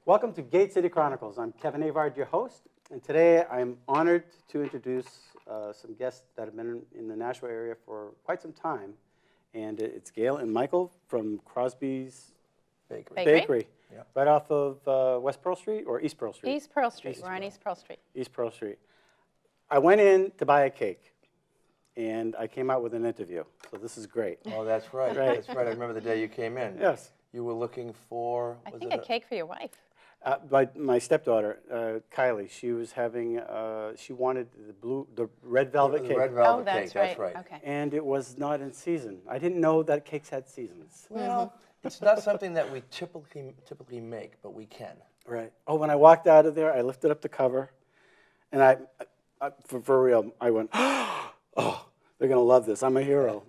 Welcome to Gate City Chronicles. I'm Kevin Avard, your host, and today I'm honored to introduce some guests that have been in the Nashua area for quite some time, and it's Gail and Michael from Crosby's Bakery. Yep. Right off of West Pearl Street or East Pearl Street? East Pearl Street. We're on East Pearl Street. East Pearl Street. I went in to buy a cake, and I came out with an interview, so this is gret. Oh, that's right. Right. That's right. I remember the day you came in. Yes. You were looking for, I was think it a cake for your wife. My stepdaughter, Kylie, she was having, she wanted the red velvet the cake. red velvet that's cake, right. that's right. Okay. And it was not in season. I didn't know that cakes had seasons. Well, it's not something that we typically make, but we can. Right. Oh, when I walked out of there, I lifted up the cover, and I for real, I went, oh, they're gonna love this. I'm a hero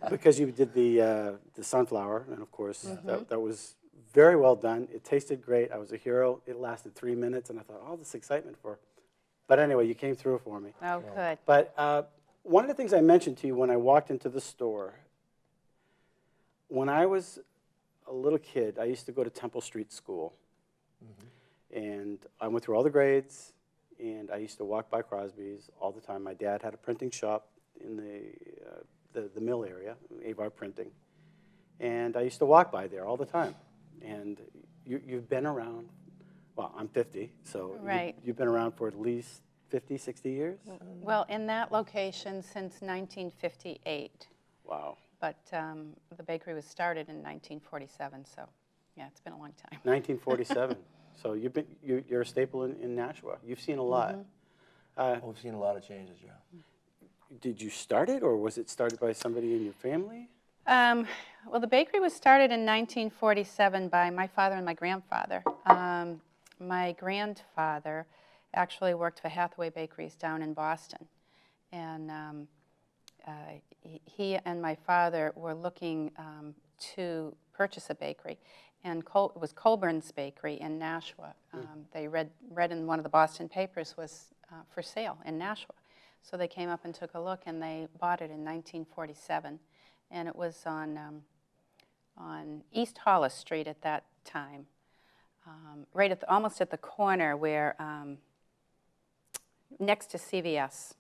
because you did the sunflower, and of course that was very well done. It tasted great. I was a hero. It lasted 3 minutes, and I thought, all this excitement for. But anyway, you came through for me. Oh, good. But one of the things I mentioned to you when I walked into the store, when I was a little kid, I used to go to Temple Street School. And I went through all the grades, and I used to walk by Crosby's all the time. My dad had a printing shop in the mill area, Avard Printing. And I used to walk by there all the time. And you've been around, well, I'm 50, so Right. you've been around for at least 50, 60 years? Well, in that location since 1958. Wow. But the bakery was started in 1947, so yeah, it's been a long time. 1947. So you're a staple in Nashua. You've seen a lot. We've seen a lot of changes, yeah. Did you start it, or was it started by somebody in your family? Well, the bakery was started in 1947 by my father and my grandfather. My grandfather actually worked for Hathaway Bakeries down in Boston. And he and my father were looking to purchase a bakery. And it was Colburn's Bakery in Nashua. They read in one of the Boston papers was for sale in Nashua. So they came up and took a look, and they bought it in 1947. And it was on East Hollis Street at that time, right at almost at the corner where, next to CVS,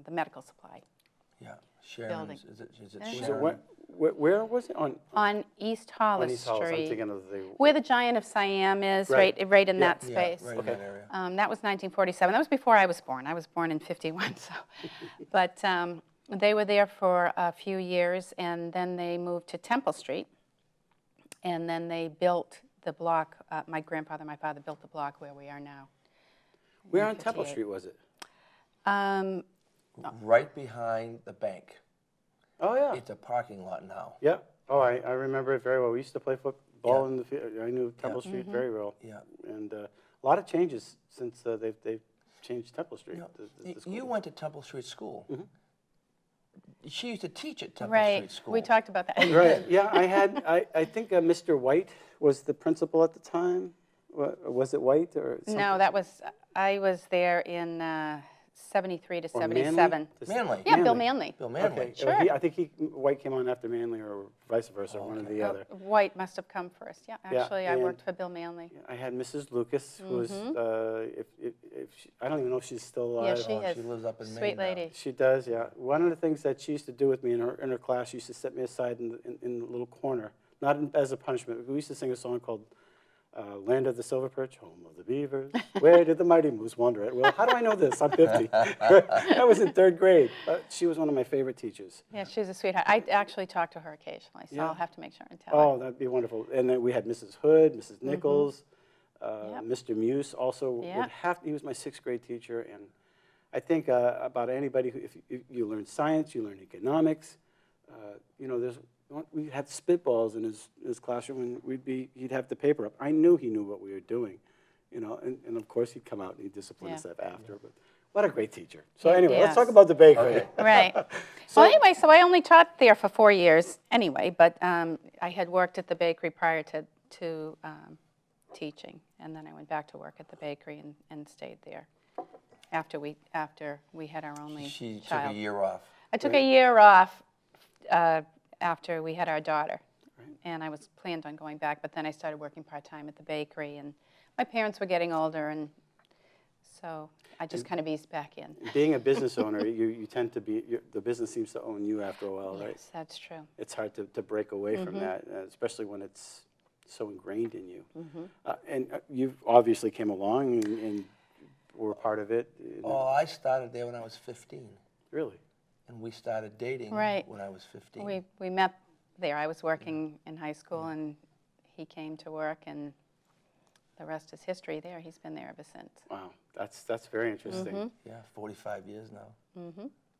the medical supply. Yeah, Sharon's, Building. is it Yeah. Sharon? Where was it? On East Hollis East Hollis. I'm Street, thinking of the... where the Giant of Siam is, Right. right in Yeah. that space. Yeah, right in that area. That was 1947. That was before I was born. I was born in 51, so. But they were there for a few years, and then they moved to Temple Street, and then they built the block. My grandfather and my father built the block where we are now. Where on Temple Street was it? Right behind the bank. Oh, yeah. It's a parking lot now. Yeah. Oh, I remember it very well. We used to play football in the field. I knew Temple Street very well. Yeah. And a lot of changes since they've changed Temple Street. You, the school. you went to Temple Street School. She used to teach at Temple Right. Street School. We talked about that. Right. Yeah, I think Mr. White was the principal at the time. Was it White or something? No, I was there in 73 to Or 77. Manley. Yeah, Bill Manley. Bill Manley. Okay. Sure. I think White came on after Manley, or vice versa, one or the other. White must have come first. Yeah, Yeah, actually, I and- worked for Bill Manley. I had Mrs. Lucas, who was, I don't even know if she's still alive. Yeah, she is. She lives up in Maine Sweet now. lady. She does, yeah. One of the things that she used to do with me in her class, she used to set me aside in the little corner, not as a punishment. We used to sing a song called Land of the Silver Perch, Home of the Beavers. Where did the mighty moose wander at? Well, how do I know this? I'm 50. I was in 3rd grade. She was one of my favorite teachers. Yeah, she's a sweetheart. I actually talk to her occasionally, so Yeah. I'll have to make sure and tell Oh, her. that'd be wonderful. And then we had Mrs. Hood, Mrs. Nichols, Yep. Mr. Muse also. Yeah. He was my 6th grade teacher, and I think about anybody who, if you learn science, you learn economics. We had spitballs in his classroom, and he'd have the paper up. I knew he knew what we were doing, and of course he'd come out and he'd discipline us after. But what a great teacher. So anyway, let's talk about the bakery. Okay. Right. Well, anyway, so I only taught there for 4 years anyway, but I had worked at the bakery prior to teaching, and then I went back to work at the bakery and stayed there after we had our only She took child. a year off. I took a year off after we had our daughter. Right. and I was planned on going back, but then I started working part-time at the bakery, and my parents were getting older, and so I just kind of eased back in. Being a business owner, you tend to be, the business seems to own you after a while, right? Yes, that's true. It's hard to break away from that, especially when it's so ingrained in you. And you obviously came along and were part of it. Oh, I started there when I was 15. Really? And we started dating Right. when I was 15. We met there. I was working in high school, and he came to work, and the rest is history there. He's been there ever since. Wow, that's very interesting. Yeah, 45 years now.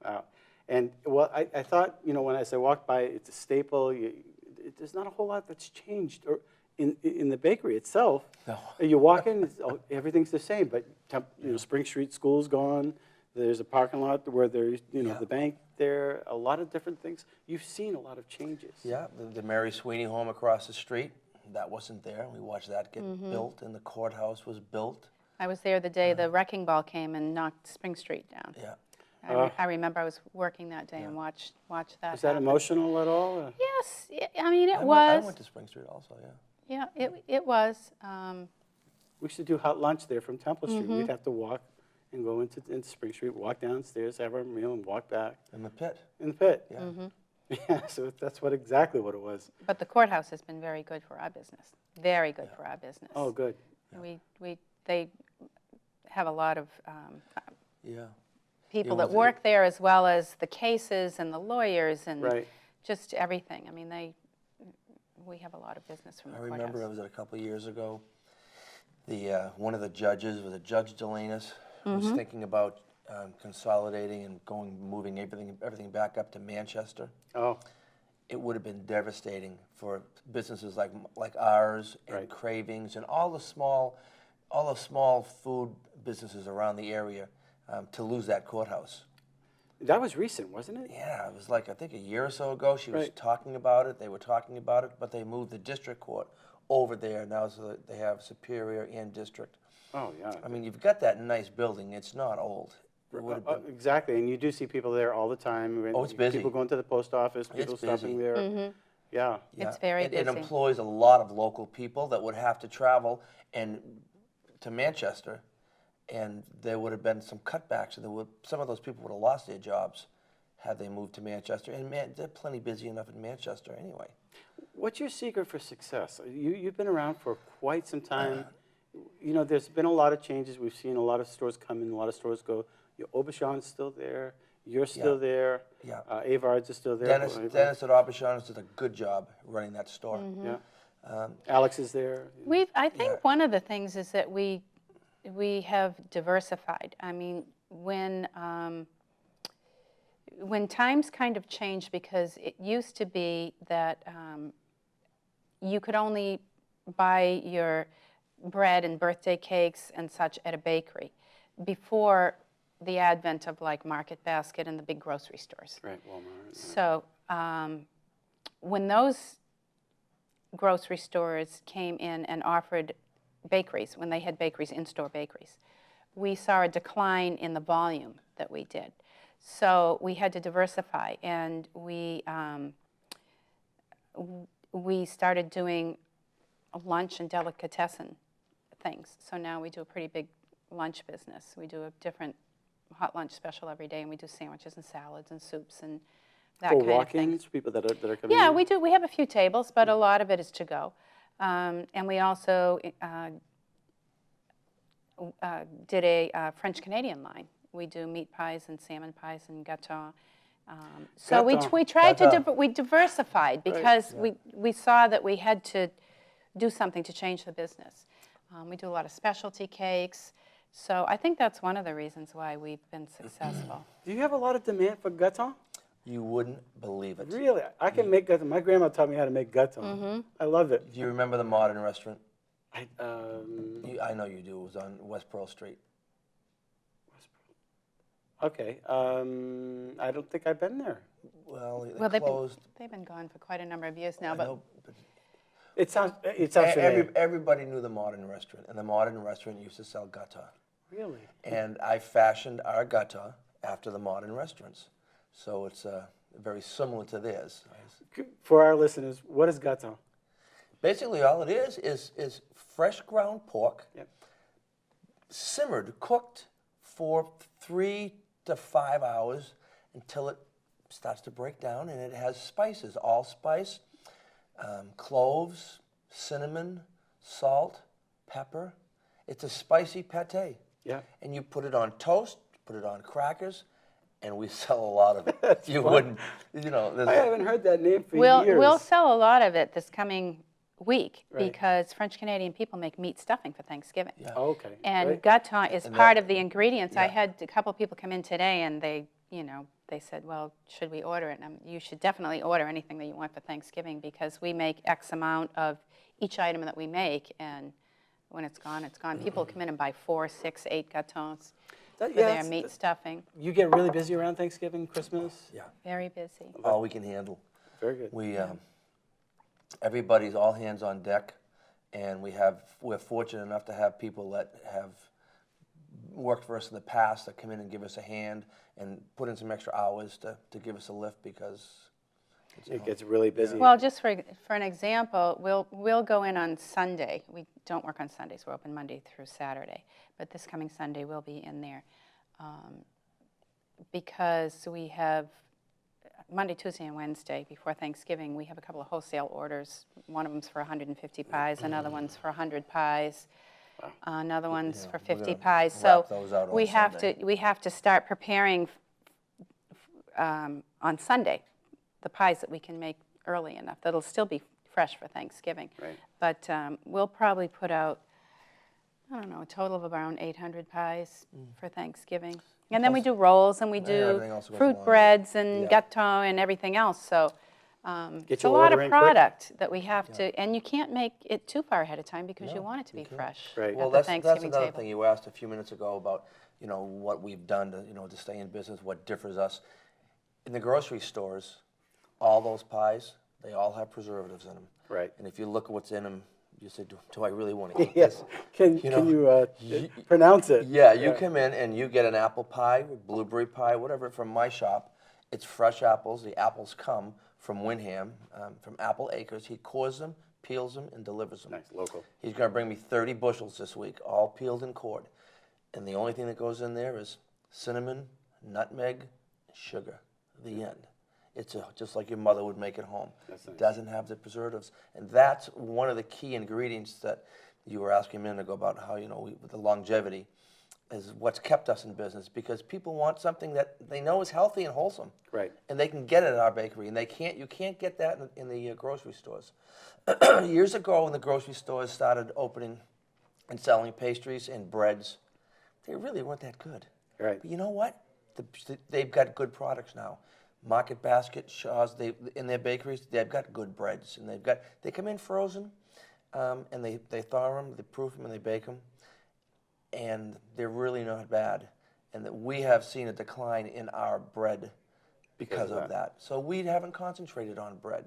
Wow. And well, I thought, you know, when I walked by, it's a staple. There's not a whole lot that's changed, or in the bakery itself. No. You walk in, everything's the same. But you know, Spring Street School's gone. There's a parking lot where there's, you know, the bank there. A lot of different things. You've seen a lot of changes. Yeah, the Mary Sweeney home across the street, that wasn't there. We watched that get built, and the courthouse was built. I was there the day the wrecking ball came and knocked Spring Street down. Yeah. I remember I was working that day and watched that. Was that happen. emotional at all? Yes, I mean it I was. went to Spring Street also, yeah. Yeah, it was. We used to do hot lunch there from Temple Street. We'd have to walk and go into Spring Street, walk downstairs, have our meal, and walk back. In the pit. In the pit. Yeah. Yeah, so that's exactly what it was. But the courthouse has been very good for our business. Very good for our business. Oh, good. They have a lot of Yeah. people Yeah, that well, work there, as well as the cases and the lawyers and Right. just everything. I mean, we have a lot of business from the I courthouse. remember it was a couple of years ago. One of the judges, was a Judge Delanus, was thinking about consolidating and moving everything back up to Manchester. Oh, It would have been devastating for businesses like ours and Right. Cravings and all the small food businesses around the area to lose that courthouse. that was recent, wasn't it? Yeah, it was like, I think a year or so ago, she was Right. talking about it, they were talking about it, but they moved the district court over there now, so that they have Superior and District. Oh, yeah. I mean, you've got that nice building, it's not old. It would have been, Exactly, and you do see people there all the time. Oh, it's busy. People going to the post office, people stopping busy. there. Yeah. It's very It busy. employs a lot of local people that would have to travel to Manchester, and there would have been some cutbacks, and some of those people would have lost their jobs had they moved to Manchester. And they're plenty busy enough in Manchester anyway. What's your secret for success? You've been around for quite some time. You know, there's been a lot of changes. We've seen a lot of stores come in, a lot of stores go. Your Aubuchon's still there. You're still there. Yeah. Avard's is still there. Dennis at Aubuchon's did a good job running that store. Yeah. Alex is there. I think one of the things is that we have diversified. I mean, when times kind of changed, because it used to be that you could only buy your bread and birthday cakes and such at a bakery before the advent of like Market Basket and the big grocery stores. Right, Walmart. So when those grocery stores came in and offered bakeries, when they had bakeries, in-store bakeries, we saw a decline in the volume that we did. So we had to diversify, and we started doing a lunch and delicatessen things. So now we do a pretty big lunch business. We do a different hot lunch special every day, and we do sandwiches and salads and soups and that For kind of thing. walk-ins, people that are coming Yeah, in? we do. We have a few tables, but a lot of it is to go. And we also did a French-Canadian line. We do meat pies and salmon pies and gâteau. So Gâteau. we tried to Gâteau. we diversified because we saw that we had to do something to change the business. We do a lot of specialty cakes. So I think that's one of the reasons why we've been successful. Do you have a lot of demand for gâteau? You wouldn't believe it. Really? I can make gâteau. My grandma taught me how to make gâteau. I love it. Do you remember the Modern Restaurant? I I know you do. It was on West Pearl Street. Okay. I don't think I've been there. Well, Well, they closed. they've been gone for quite a number of years now, I but know, but It sounds familiar. everybody knew the Modern Restaurant, and the Modern Restaurant used to sell gâteau. Really? And I fashioned our gâteau after the Modern Restaurants. So it's very similar to theirs. For our listeners, what is gâteau? Basically, all it is fresh ground pork, Yep. simmered, cooked for 3 to 5 hours until it starts to break down, and it has spices, allspice, cloves, cinnamon, salt, pepper. It's a spicy pate. Yeah. And you put it on toast, put it on crackers, and we sell a lot of it. That's You fun. wouldn't, you know. I haven't heard that name for We'll years. sell a lot of it this coming week Right. because French Canadian people make meat stuffing for Thanksgiving. Yeah. Oh, okay. And Right. gratin is And part that- of the ingredients. I yeah. had a couple people come in today, and they said, well, should we order it? And you should definitely order anything that you want for Thanksgiving because we make X amount of each item that we make, and when it's gone, it's gone. People come in and buy 4, 6, 8 gâteaux for their that's- meat stuffing. You get really busy around Thanksgiving, Christmas? Yeah, Very busy. all we can handle. Very good. We, everybody's all hands on deck, and we're fortunate enough to have people that have worked for us in the past that come in and give us a hand and put in some extra hours to give us a lift because It gets really busy. Well, just for an example, we'll go in on Sunday. We don't work on Sundays. We're open Monday through Saturday. But this coming Sunday, we'll be in there because we have Monday, Tuesday, and Wednesday before Thanksgiving. We have a couple of wholesale orders. One of them's for 150 pies. Another one's for 100 pies. Another one's for we're 50 gonna pies. So wrap those out on we have Sunday. to start preparing on Sunday the pies that we can make early enough. That'll still be fresh for Thanksgiving. Right. But we'll probably put out, I don't know, a total of around 800 pies for Thanksgiving. And then we do rolls and we do everything else goes along fruit with it. breads and Yeah. gâteau and everything else. So Get it's a your lot order of in quick. product that we have to, and you can't make it too far ahead of time because you No, want it to you be can't. fresh Right. at Well, the that's Thanksgiving another table. thing you asked a few minutes ago about, what we've done to stay in business, what differs us. In the grocery stores, all those pies, they all have preservatives in them. Right. And if you look at what's in them, you say, do I really want to eat Yes. this? Can you pronounce it? Yeah, you come in and you get an apple pie, blueberry pie, whatever, from my shop. It's fresh apples. The apples come from Windham, from Apple Acres. He cores them, peels them, and delivers them. Nice, local. He's going to bring me 30 bushels this week, all peeled and cored. And the only thing that goes in there is cinnamon, nutmeg, sugar. The end. It's just like your mother would make at home. That's nice. It doesn't have the preservatives. And that's one of the key ingredients that you were asking a minute ago about how, with the longevity is what's kept us in business because people want something that they know is healthy and wholesome. Right. And they can get it at our bakery, and you can't get that in the grocery stores. Years ago, when the grocery stores started opening and selling pastries and breads, they really weren't that good. Right. But you know what? They've got good products now. Market Basket, Shaw's, in their bakeries, they've got good breads, and they come in frozen, and they thaw them, they proof them, and they bake them, and they're really not bad. And that we have seen a decline in our bread because of that. So we haven't concentrated on bread.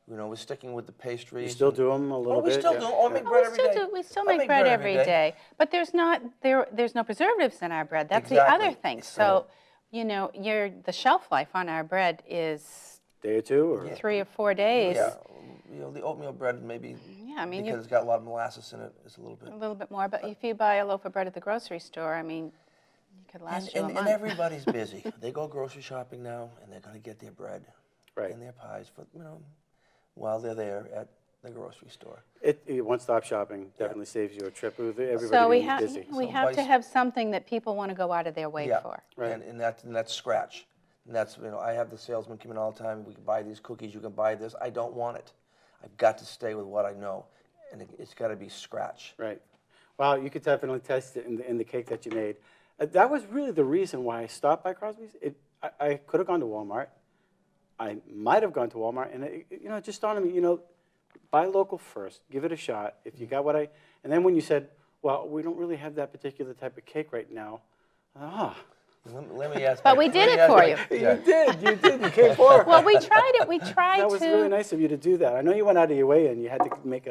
We're sticking with the pastries. You still do them a little Oh, we bit? still yeah. do. Oh, I make bread every day. We still I make bread every day. But there's no preservatives in our bread. That's the other Exactly. thing. So, the shelf life on our bread is Day or two? Or? 3 or 4 days. Yeah, the oatmeal bread maybe Yeah, I mean, because it's got a lot of molasses in it. It's a little bit. a little bit more. But if you buy a loaf of bread at the grocery store, I mean, it could last you a And month. everybody's busy. They go grocery shopping now, and they're going to get their bread Right. and their pies for while they're there at the grocery store. One-stop shopping definitely saves you a trip with everybody So we being have busy. we So have to vice- have something that people want to go out of their way Yeah, for. Right. and that's scratch. And that's I have the salesman come in all the time. We can buy these cookies. You can buy this. I don't want it. I've got to stay with what I know, and it's got to be scratch. Right. Well, you could definitely test it in the cake that you made. That was really the reason why I stopped by Crosby's. I could have gone to Walmart. I might have gone to Walmart, and it just dawned on me, buy local first. Give it a shot. If you got and then when you said, well, we don't really have that particular type of cake right now, Let me ask. But we did it for you. Yeah. You did. You came forward. Well, we tried it. We tried That was to. really nice of you to do that. I know you went out of your way and you had to make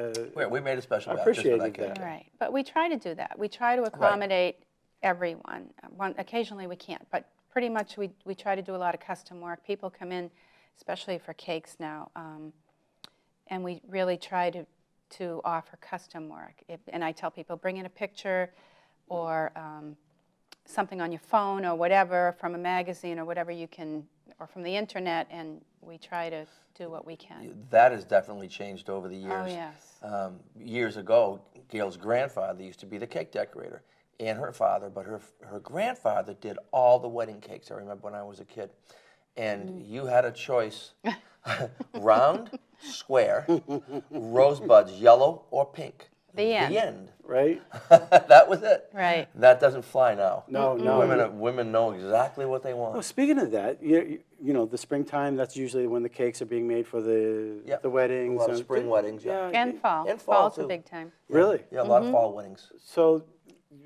We made a special I batch just for appreciated that cake. that. Right, but we try to do that. We try to accommodate everyone. Occasionally we can't, but pretty much we try to do a lot of custom work. People come in, especially for cakes now, and we really try to to offer custom work. And I tell people, bring in a picture or something on your phone or whatever from a magazine or whatever you can, or from the internet, and we try to do what we can. That has definitely changed over the years. Oh, yes. Years ago, Gail's grandfather used to be the cake decorator, and her father, but her grandfather did all the wedding cakes. I remember when I was a kid. And you had a choice, round, square, rosebuds, yellow or pink. The end. The end. Right? That was it. Right. That doesn't fly now. No, no. Women know exactly what they want. Well, speaking of that, you know, the springtime, that's usually when the cakes are being made for the Yep. the weddings. A lot of spring weddings, yeah. And fall. And fall, Fall's a too. big time. Really? Yeah, a lot of fall weddings. So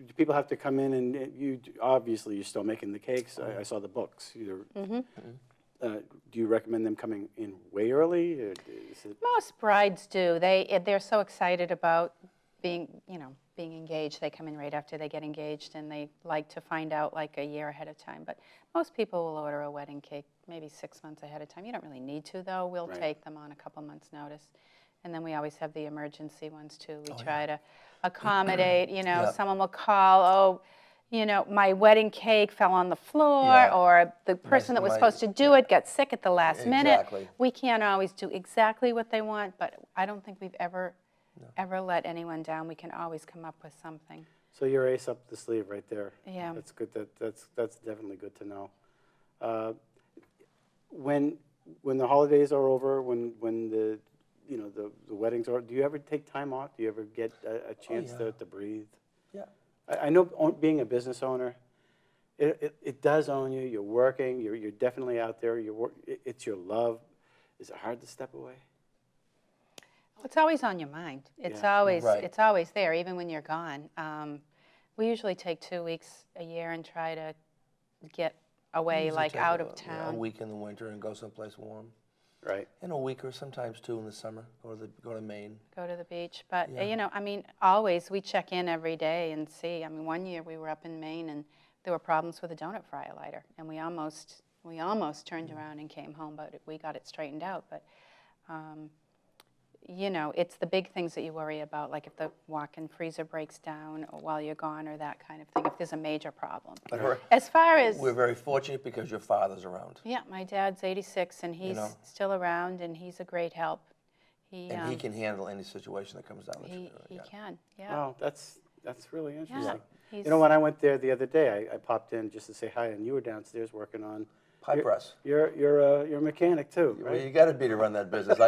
do people have to come in and you, obviously you're still making the cakes. I saw the books. Do you recommend them coming in way early? Or is it... Most brides do. They're so excited about being engaged. They come in right after they get engaged, and they like to find out like a year ahead of time. But most people will order a wedding cake maybe 6 months ahead of time. You don't really need to, though. We'll take them on a couple months' notice. And then we always have the emergency ones, too. We try to accommodate, someone will call, my wedding cake fell on the floor, or the person that was supposed to do it got sick at the last minute. Exactly. We can't always do exactly what they want, but I don't think we've ever let anyone down. We can always come up with something. So you're ace up the sleeve right there. Yeah. That's good. That's definitely good to know. When the holidays are over, when the the weddings are, do you ever take time off? Do you ever get a chance to breathe? Mm-hmm. Yeah. I know being a business owner, it does own you. You're working. You're definitely out there. It's your love. Is it hard to step away? It's always on your mind. It's Yeah. always Right. it's always there, even when you're gone. We usually take 2 weeks a year and try to get away, Usually like take out a of town. A week in the winter and go someplace warm. Right. And a week or sometimes 2 in the summer. Go to Maine. Go to the beach. But, Yeah. always we check in every day and see. One year we were up in Maine and there were problems with a donut fryer lighter. And we almost turned around and came home, but we got it straightened out. But, it's the big things that you worry about, like if the walk-in freezer breaks down or while you're gone or that kind of thing, if there's a major problem. But As far as... we're very fortunate because your father's around. Yeah, my dad's 86, and he's still around, and he's a great help. And he can handle any situation that comes down. He can, yeah. Wow, that's really interesting. He's- When I went there the other day, I popped in just to say hi, and you were downstairs working on Pie press. You're a mechanic too, Well, right? you got to be to run that business.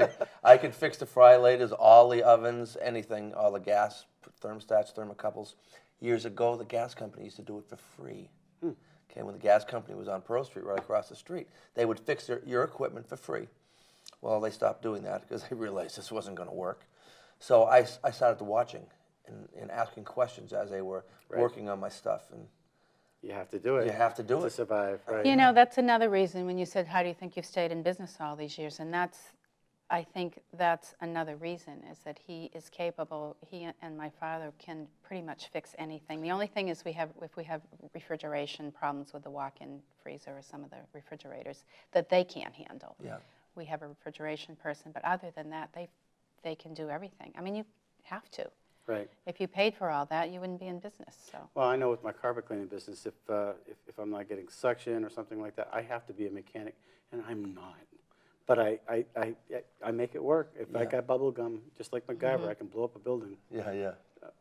I could fix the fry laters, all the ovens, anything, all the gas thermostats, thermocouples. Years ago, the gas company used to do it for free. Okay, when the gas company was on Pearl Street, right across the street, they would fix your equipment for free. Well, they stopped doing that because they realized this wasn't going to work. So I started watching and asking questions as they were working on my stuff. And You have to do it. you have to do to it. survive, right? That's another reason when you said, how do you think you've stayed in business all these years? And I think that's another reason, is that he is capable. He and my father can pretty much fix anything. The only thing is if we have refrigeration problems with the walk-in freezer or some of the refrigerators that they can't handle. Yeah. We have a refrigeration person, but other than that, they can do everything. You have to. Right. If you paid for all that, you wouldn't be in business. So. Well, I know with my carpet cleaning business, if I'm not getting suction or something like that, I have to be a mechanic, and I'm not. But I make it work. If I got bubble gum, just like MacGyver, I can blow up a building. Yeah.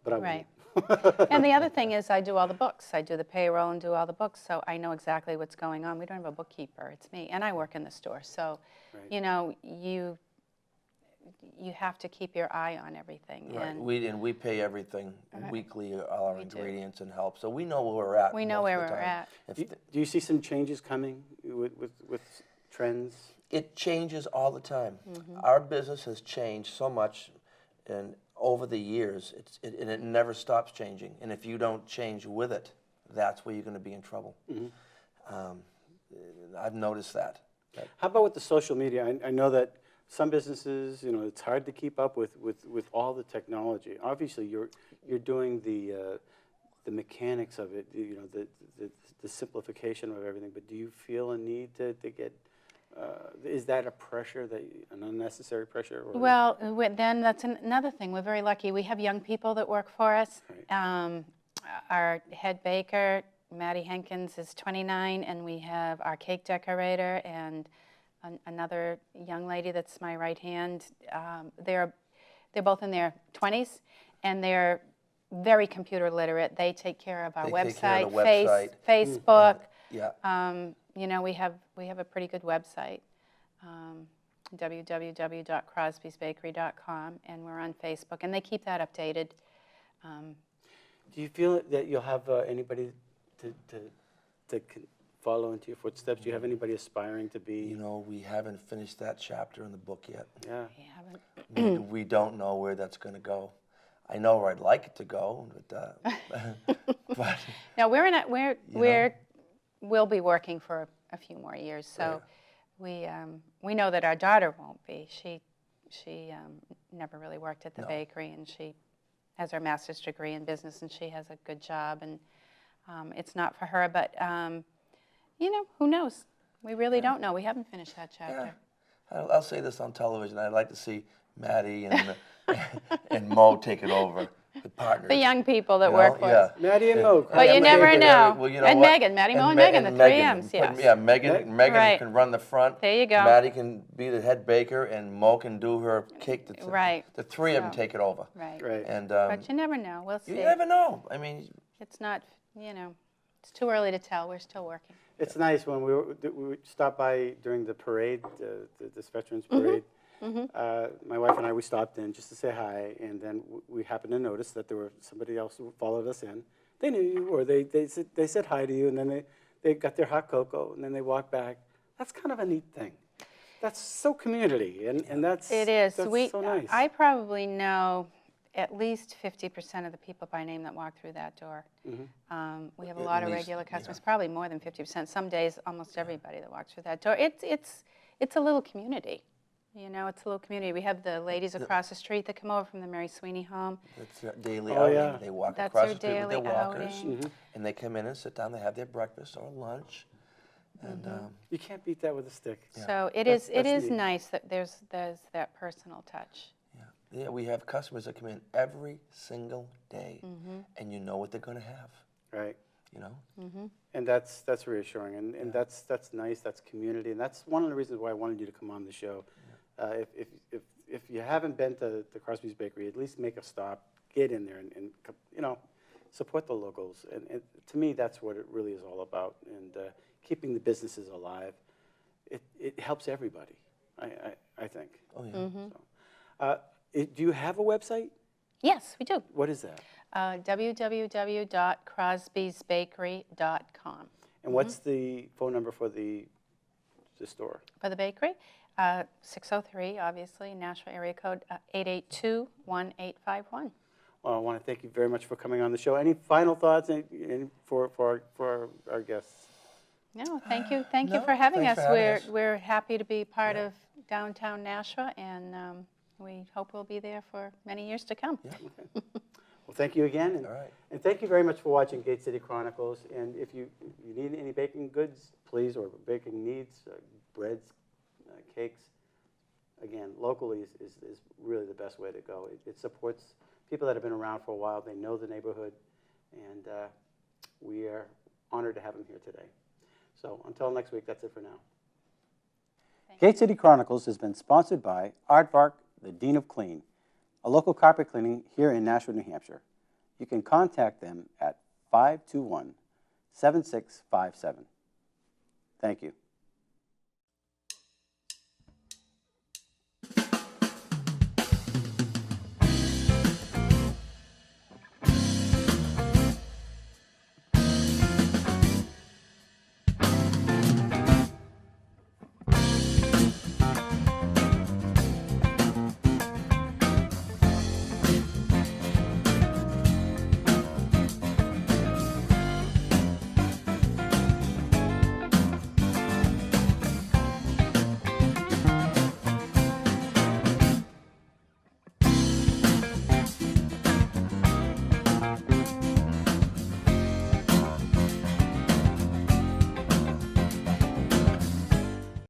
But I Right. won't. And the other thing is I do all the books. I do the payroll and do all the books, so I know exactly what's going on. We don't have a bookkeeper. It's me. And I work in the store. So, you have to keep your eye on everything. Right. And We pay everything weekly, all our We do. ingredients and help. So we know where we're at. we know most where of the we're time. at. If Do you see some changes coming with trends? It changes all the time. Mm-hmm. Our business has changed so much, and over the years, and it never stops changing. And if you don't change with it, that's where you're going to be in trouble. I've noticed that. How about with the social media? I know that some businesses, it's hard to keep up with all the technology. Obviously, you're doing the mechanics of it, the simplification of everything. But do you feel a need to get Is that a pressure, an unnecessary pressure? Or Well, then that's another thing. We're very lucky. We have young people that work for us. Right. Our head baker, Maddie Henkins, is 29, and we have our cake decorator and another young lady that's my right hand. They're both in their 20s, and they're very computer literate. They take care of our They website, take care of the website. Facebook. Yeah. You know, we have a pretty good website, www.crosbysbakery.com, and we're on Facebook, and they keep that updated. Do you feel that you'll have anybody to follow into your footsteps? Do you have anybody aspiring to be? You know, we haven't finished that chapter in the book yet. Yeah. We haven't. We don't know where that's going to go. I know where I'd like it to go, but No, we'll be working for a few more years. So we know that our daughter won't be. She never really worked at the bakery, and she has her master's degree in business, and she has a good job, and it's not for her. But you know, who knows? We really don't know. We haven't finished that chapter. Yeah. I'll say this on television. I'd like to see Maddie and and Mo take it over. The partners. The young people that work for us. Maddie and Mo. But you never know. Well, you know and what? Megan, Maddie, Mo, and Megan, the three M's, yes. Yeah, Megan Right. can run the front. There you go. Maddie can be the head baker, and Mo can do her cake. Right. The three of them take it over. Right. Right. And But you never know. We'll see. you never know. I mean, It's not, you know, it's too early to tell. We're still working. It's nice when we stopped by during the parade, this Veterans Parade. My wife and I, we stopped in just to say hi, and then we happened to notice that there were somebody else who followed us in. They knew you, or they said hi to you, and then they got their hot cocoa, and then they walked back. That's kind of a neat thing. That's so community, and that's It is. That's so nice. I probably know at least 50% of the people by name that walk through that door. We have a lot of least, regular customers, probably more than 50%. Some days, almost everybody that walks through that door. It's a little community. You know, it's a little community. We have the ladies across the street that come over from the Mary Sweeney home. it's their daily Oh, outing. yeah. They walk That's across their the street with their daily walkers, outing. and they come in and sit down. They have their breakfast or lunch, and You can't beat that with a stick. So it That's is neat. nice that there's that personal touch. yeah, we have customers that come in every single day, and you know what they're going to have. Right. You know. And that's reassuring, and that's nice. That's community, and that's one of the reasons why I wanted you to come on the show. If you haven't been to Crosby's Bakery, at least make a stop, get in there, and you know, support the locals. And to me, that's what it really is all about. And keeping the businesses alive, it helps everybody. I think. Oh yeah. So, do you have a website? Yes, we do. What is that? www.crosbysbakery.com. And what's the phone number for the store? For the bakery, 603, obviously, Nashville area code 882-1851. Well, I want to thank you very much for coming on the show. Any final thoughts for our guests? No, thank you. Thank you No, for having thanks us. for having us. We're happy to be part of downtown Nashua, and we hope we'll be there for many years to come. Yeah. Well, thank you again. And, All right. and thank you very much for watching Gate City Chronicles. And if you need any baking goods, please, or baking needs, breads, cakes, again, locally is really the best way to go. It supports people that have been around for a while. They know the neighborhood, and we are honored to have them here today. So until next week, that's it for now. Gate City Chronicles has been sponsored by Aardvark, the Dean of Clean, a local carpet cleaning here in Nashua, New Hampshire. You can contact them at 521-7657. Thank you.